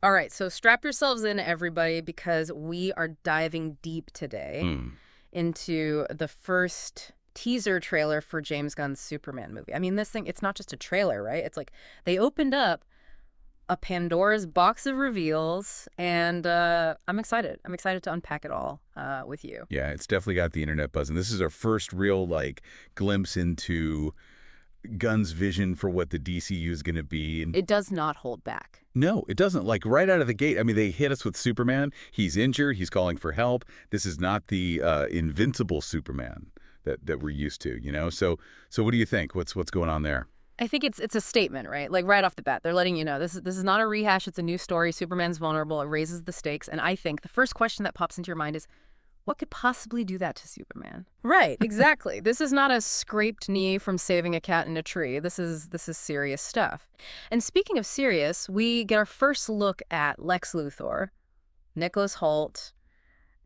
All right, so strap yourselves in, everybody, because we are diving deep today Hmm. into the first teaser trailer for James Gunn's Superman movie. I mean, this thing, it's not just a trailer, right? It's like they opened up a Pandora's box of reveals, and I'm excited. I'm excited to unpack it all with you. Yeah, it's definitely got the internet buzzing. This is our first real like glimpse into Gunn's vision for what the DCU is going to be. And It does not hold back. no, it doesn't. Like right out of the gate, I mean, they hit us with Superman. He's injured. He's calling for help. This is not the invincible Superman that we're used to, you know. So what do you think? What's going on there? I think it's a statement, right? Like right off the bat, they're letting you know this is not a rehash. It's a new story. Superman's vulnerable. It raises the stakes, and I think the first question that pops into your mind is, what could possibly do that to Superman? Right, exactly. This is not a scraped knee from saving a cat in a tree. This is serious stuff. And speaking of serious, we get our first look at Lex Luthor, Nicholas Hoult.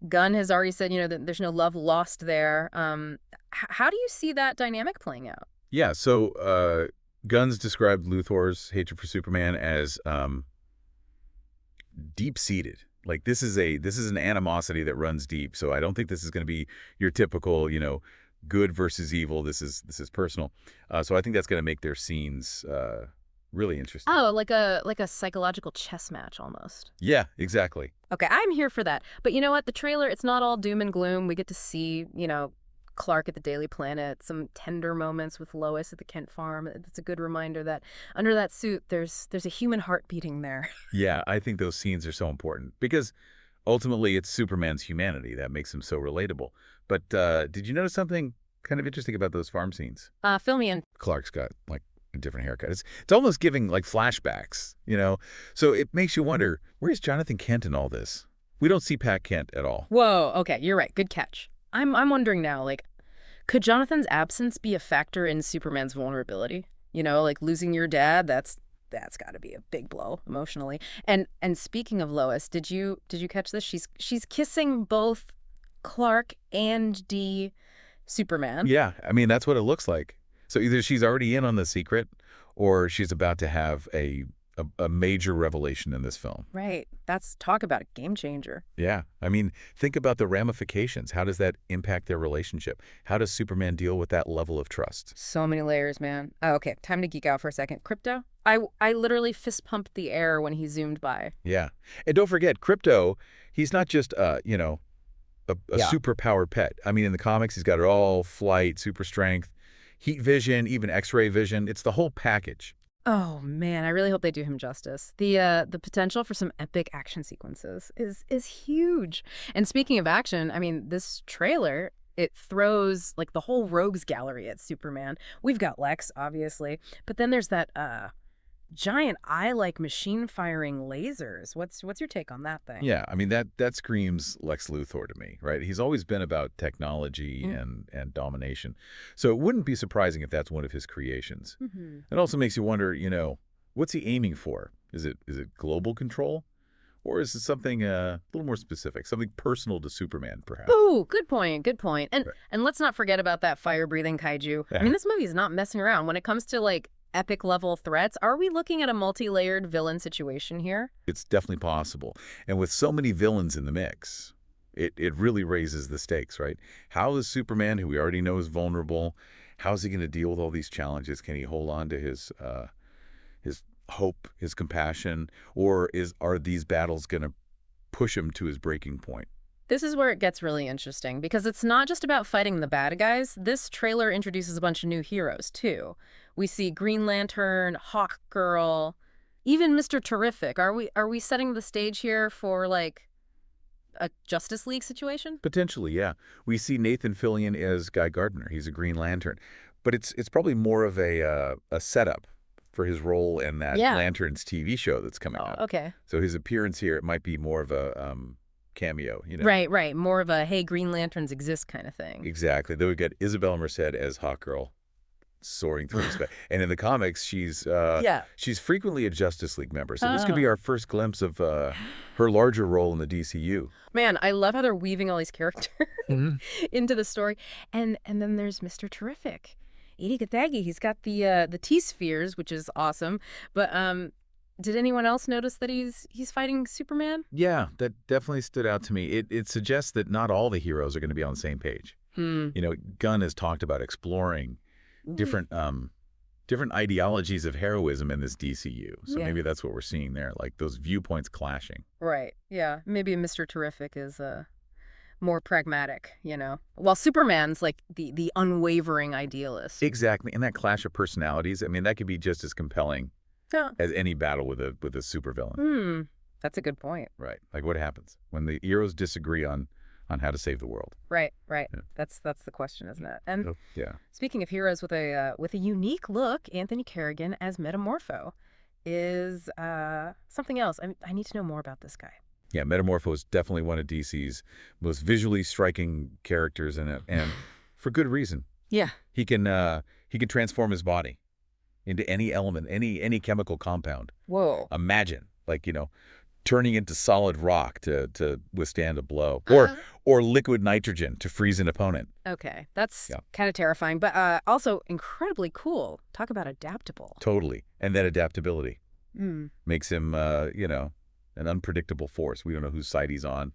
Gunn has already said, that there's no love lost there. How do you see that dynamic playing out? Yeah. So Gunn's described Luthor's hatred for Superman as deep-seated. Like this is an animosity that runs deep. So I don't think this is going to be your typical, good versus evil. This is personal. So I think that's going to make their scenes really interesting. Oh, like a psychological chess match almost. Yeah, exactly. Okay, I'm here for that. But you know what? The trailer, it's not all doom and gloom. We get to see, Clark at the Daily Planet, some tender moments with Lois at the Kent farm. It's a good reminder that under that suit, there's a human heart beating there. Yeah, I think those scenes are so important because ultimately it's Superman's humanity that makes him so relatable. But did you notice something kind of interesting about those farm scenes? Fill me in. Clark's got like a different haircut. It's almost giving like flashbacks, you know? So it makes you wonder, where's Jonathan Kent in all this? We don't see Pat Kent at all. Whoa, okay, you're right. Good catch. I'm wondering now, like, could Jonathan's absence be a factor in Superman's vulnerability? Like losing your dad, that's got to be a big blow emotionally. And speaking of Lois, did you catch this? She's kissing both Clark and Superman. Yeah, I mean, that's what it looks like. So either she's already in on the secret or she's about to have a major revelation in this film. Right. That's talk about a game changer. Yeah. I mean, think about the ramifications. How does that impact their relationship? How does Superman deal with that level of trust? So many layers, man. Oh, okay, time to geek out for a second. Crypto? I literally fist pumped the air when he zoomed by. Yeah. And don't forget, Crypto, he's not just, a Yeah. superpowered pet. I mean, in the comics, he's got it all: flight, super strength, heat vision, even X-ray vision. It's the whole package. Oh man, I really hope they do him justice. The potential for some epic action sequences is huge. And speaking of action, I mean, this trailer, it throws like the whole rogues gallery at Superman. We've got Lex, obviously, but then there's that giant eye-like machine firing lasers. What's your take on that thing? Yeah, I mean that screams Lex Luthor to me, right? He's always been about technology Mm. and domination. So it wouldn't be surprising if that's one of his creations. Mm-hmm. It also makes you wonder, what's he aiming for? Is it global control? Or is it something a little more specific, something personal to Superman, perhaps? Ooh, good point, good point. And Right. and let's not forget about that fire-breathing kaiju. I Yeah. mean, this movie is not messing around when it comes to like epic level threats. Are we looking at a multi-layered villain situation here? It's definitely possible. And with so many villains in the mix, it really raises the stakes, right? How is Superman, who we already know is vulnerable, how's he going to deal with all these challenges? Can he hold on to his hope, his compassion, or are these battles going to push him to his breaking point? This is where it gets really interesting because it's not just about fighting the bad guys. This trailer introduces a bunch of new heroes, too. We see Green Lantern, Hawk Girl, even Mr. Terrific. Are we setting the stage here for like a Justice League situation? Potentially, yeah. We see Nathan Fillion as Guy Gardner. He's a Green Lantern, but it's probably more of a setup for his role in that Yeah. Lanterns TV show that's coming Oh, up. okay. So his appearance here, it might be more of a cameo, Right, right. More of a hey, Green Lanterns exist kind of thing. Exactly. Then we get Isabella Merced as Hawkgirl soaring through space. And in the comics, Yeah. she's frequently a Justice League member. So this could Oh. be our first glimpse of her larger role in the DCU. Man, I love how they're weaving all these characters Mhm. into the story. And then there's Mr. Terrific. Edie Gathagi, he's got the T-spheres, which is awesome. But Did anyone else notice that he's fighting Superman? Yeah, that definitely stood out to me. It suggests that not all the heroes are going to be on the same page. Hmm. Gunn has talked about exploring different different ideologies of heroism in this DCU. So Yeah. maybe that's what we're seeing there, like those viewpoints clashing. Right. Yeah. Maybe Mr. Terrific is more pragmatic, while Superman's like the unwavering idealist. Exactly. And that clash of personalities, I mean, that could be just as compelling Yeah. as any battle with a supervillain. Hmm. That's a good point. Right. Like what happens when the heroes disagree on how to save the world? Right. Right. Yeah. That's the question, isn't it? And Oh, yeah. speaking of heroes with a unique look, Anthony Carrigan as Metamorpho is something else. I need to know more about this guy. Yeah, Metamorpho is definitely one of DC's most visually striking characters in it, and for good reason. Yeah. He can transform his body into any element, any chemical compound. Whoa. Imagine, like, turning into solid rock to withstand a blow, or liquid nitrogen to freeze an opponent. Okay, that's Yeah. kind of terrifying, but also incredibly cool. Talk about adaptable. Totally. And that adaptability Mm. makes him, an unpredictable force. We don't know whose side he's on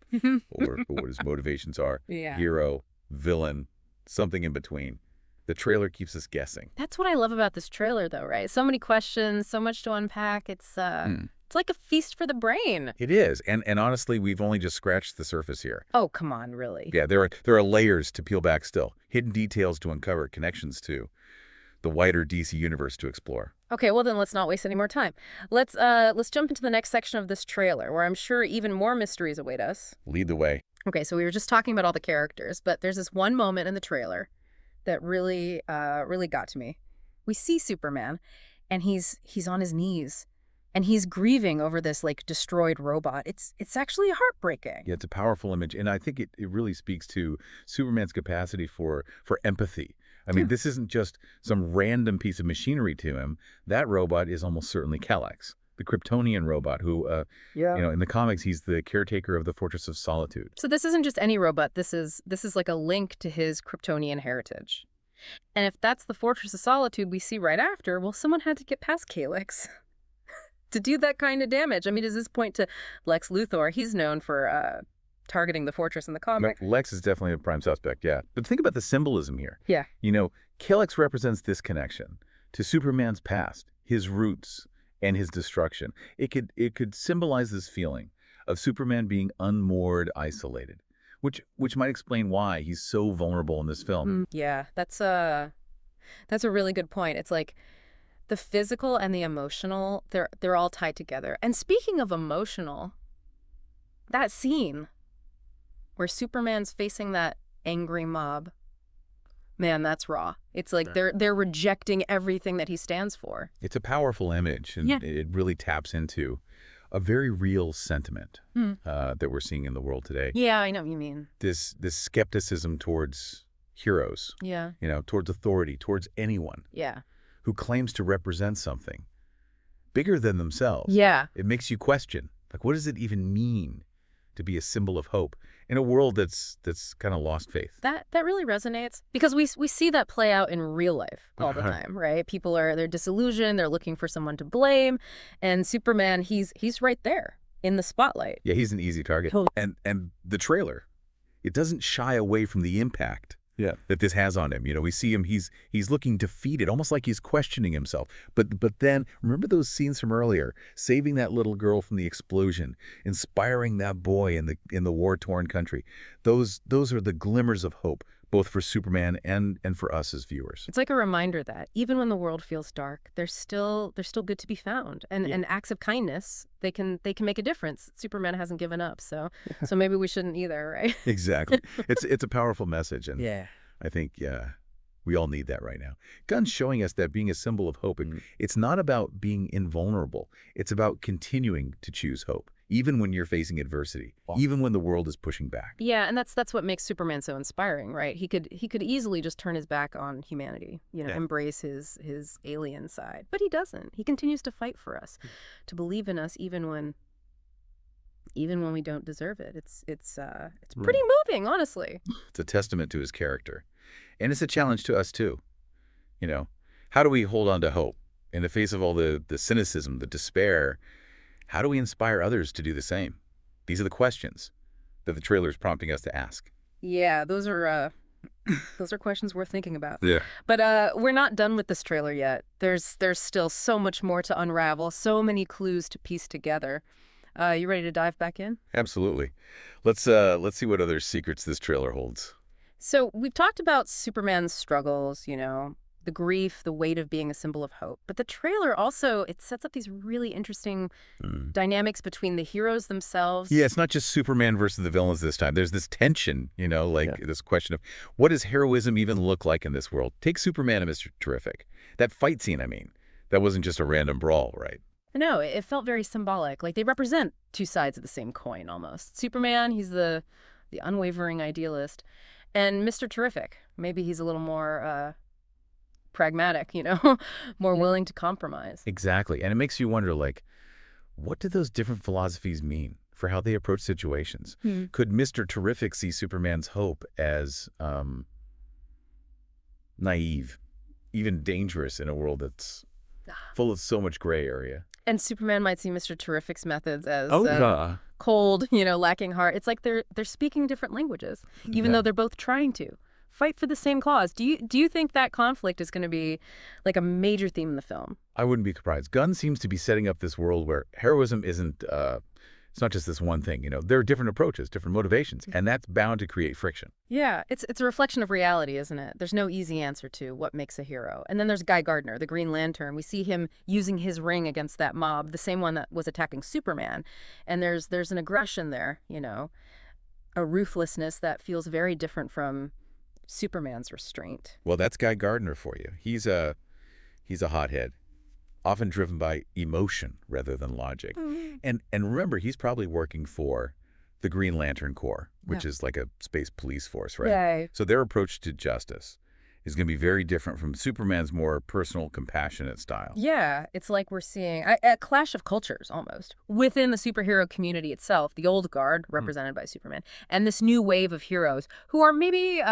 or what his motivations are. Yeah. Hero, villain, something in between. The trailer keeps us guessing. That's what I love about this trailer, though, right? So many questions, so much to unpack. It's like a feast for the brain. It is. And honestly, we've only just scratched the surface here. Oh, come on, really? Yeah, there are layers to peel back still. Hidden details to uncover, connections to the wider DC universe to explore. Okay, well then let's not waste any more time. Let's jump into the next section of this trailer, where I'm sure even more mysteries await us. Lead the way. Okay, so we were just talking about all the characters, but there's this one moment in the trailer that really got to me. We see Superman, and he's on his knees, and he's grieving over this like destroyed robot. It's actually heartbreaking. Yeah, it's a powerful image, and I think it really speaks to Superman's capacity for empathy. I mean, this isn't just some random piece of machinery to him. That robot is almost certainly Kellex, the Kryptonian robot who, in the comics, he's the caretaker of the Fortress of Solitude. So this isn't just any robot. This is like a link to his Kryptonian heritage. And if that's the Fortress of Solitude we see right after, well, someone had to get past Calyx to do that kind of damage. I mean, does this point to Lex Luthor? He's known for targeting the fortress in the comic. Lex is definitely a prime suspect, yeah. But think about the symbolism here. Yeah. Kellex represents this connection to Superman's past, his roots, and his destruction. It could symbolize this feeling of Superman being unmoored, isolated, which might explain why he's so vulnerable in this film. Yeah, that's a really good point. It's like the physical and the emotional, they're all tied together. And speaking of emotional, that scene where Superman's facing that angry mob, man, that's raw. It's like they're rejecting everything that he stands for. It's a powerful image, and it really taps into a very real sentiment that we're seeing in the world today. Yeah, I know what you mean. This skepticism towards heroes, Yeah. Towards authority, towards anyone Yeah. who claims to represent something bigger than themselves. Yeah. It makes you question, like, what does it even mean to be a symbol of hope in a world that's kind of lost faith? That really resonates because we see that play out in real life all the time, right? People they're disillusioned, they're looking for someone to blame, and Superman, he's right there in the spotlight. Yeah, he's an easy target. And the trailer, it doesn't shy away from the impact that this has on him. We see him, he's looking defeated, almost like he's questioning himself. But then, remember those scenes from earlier, saving that little girl from the explosion, inspiring that boy in the war-torn country. Those are the glimmers of hope, both for Superman and for us as viewers. It's like a reminder that even when the world feels dark, there's still good to be found. And acts of kindness, they can make a difference. Superman hasn't given up, so maybe we shouldn't either, right? Exactly. It's a powerful message, and yeah. I think we all need that right now. Gunn's showing us that being a symbol of hope, it's not about being invulnerable. It's about continuing to choose hope, even when you're facing adversity, even when the world is pushing back. Yeah, and that's what makes Superman so inspiring, right? He could easily just turn his back on humanity, embrace his alien side, but he doesn't. He continues to fight for us, to believe in us, even when we don't deserve it. It's pretty moving, honestly. It's a testament to his character, and it's a challenge to us too. How do we hold on to hope in the face of all the cynicism, the despair, How do we inspire others to do the same? These are the questions that the trailer is prompting us to ask. Yeah, those are questions worth thinking about. Yeah. But we're not done with this trailer yet. There's still so much more to unravel, so many clues to piece together. You ready to dive back in? Absolutely. Let's see what other secrets this trailer holds. So we've talked about Superman's struggles, the grief, the weight of being a symbol of hope. But the trailer also, it sets up these really interesting Mm. dynamics between the heroes themselves. Yeah, it's not just Superman versus the villains this time. There's this tension, like Yeah. this question of what does heroism even look like in this world? Take Superman and Mr. Terrific. That fight scene, that wasn't just a random brawl, right? No, it felt very symbolic. Like they represent two sides of the same coin almost. Superman, he's the unwavering idealist. And Mr. Terrific, maybe he's a little more pragmatic, more willing to compromise. Exactly. And it makes you wonder, what do those different philosophies mean for how they approach situations? Could Mr. Terrific see Superman's hope as naive, even dangerous in a world that's full of so much gray area? And Superman might see Mr. Terrific's methods as Yeah. cold, lacking heart. It's like they're speaking different languages, even though they're both trying to fight for the same cause. Do you think that conflict is going to be like a major theme in the film? I wouldn't be surprised. Gunn seems to be setting up this world where heroism isn't, it's not just this one thing. There are different approaches, different motivations, and that's bound to create friction. Yeah, it's a reflection of reality, isn't it? There's no easy answer to what makes a hero. And then there's Guy Gardner, the Green Lantern. We see him using his ring against that mob, the same one that was attacking Superman. And there's an aggression there, a ruthlessness that feels very different from Superman's restraint. Well, that's Guy Gardner for you. He's a hothead, often driven by emotion rather than logic. And remember, he's probably working for the Green Lantern Corps, which is like a space police force, right? Yay. So their approach to justice is going to be very different from Superman's more personal, compassionate style. Yeah, it's like we're seeing a clash of cultures almost within the superhero community itself, the old guard represented by Superman, and this new wave of heroes who are maybe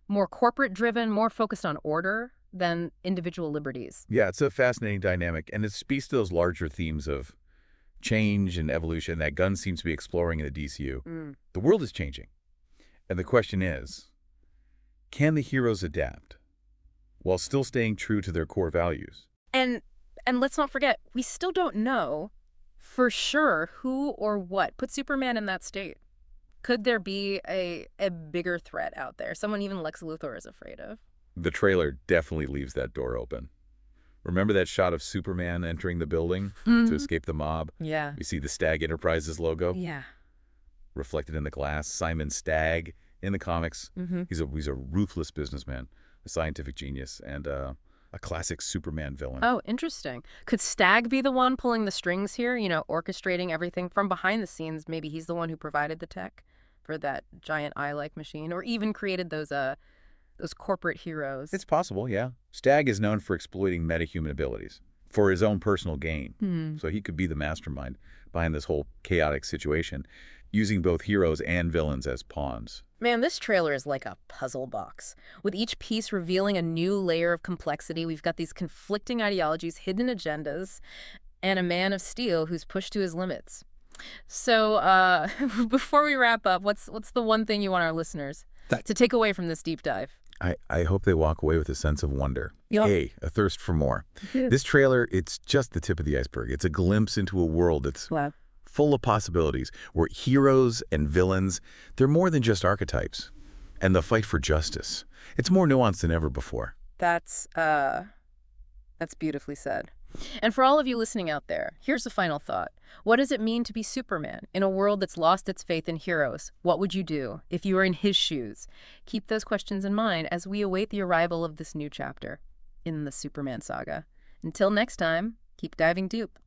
more corporate driven, more focused on order than individual liberties. Yeah, it's a fascinating dynamic, and it speaks to those larger themes of change and evolution that Gunn seems to be exploring in the DCU. The world is changing, and the question is, can the heroes adapt while still staying true to their core values? And let's not forget, we still don't know for sure who or what put Superman in that state. Could there be a bigger threat out there, someone even Lex Luthor is afraid of? The trailer definitely leaves that door open. Remember that shot of Superman entering the building to escape the mob? Yeah. We see the Stag Enterprises logo Yeah. reflected in the glass. Simon Stagg in the comics. He's a ruthless businessman, a scientific genius, and a classic Superman villain. Oh, interesting. Could Stag be the one pulling the strings here, orchestrating everything from behind the scenes? Maybe he's the one who provided the tech for that giant eye-like machine, or even created those corporate heroes. It's possible, yeah. Stagg is known for exploiting metahuman abilities for his own personal gain. So he could be the mastermind behind this whole chaotic situation, using both heroes and villains as pawns. Man, this trailer is like a puzzle box, with each piece revealing a new layer of complexity. We've got these conflicting ideologies, hidden agendas, and a man of steel who's pushed to his limits. So before we wrap up, what's the one thing you want our listeners to take away from this deep dive? I hope they walk away with a sense of wonder. Yeah. A thirst for more. This trailer, it's just the tip of the iceberg. It's a glimpse into a world that's full of possibilities, where heroes and villains, they're more than just archetypes. And the fight for justice, it's more nuanced than ever before. That's beautifully said. And for all of you listening out there, here's the final thought. What does it mean to be Superman in a world that's lost its faith in heroes? What would you do if you were in his shoes? Keep those questions in mind as we await the arrival of this new chapter in the Superman saga. Until next time, keep diving deep.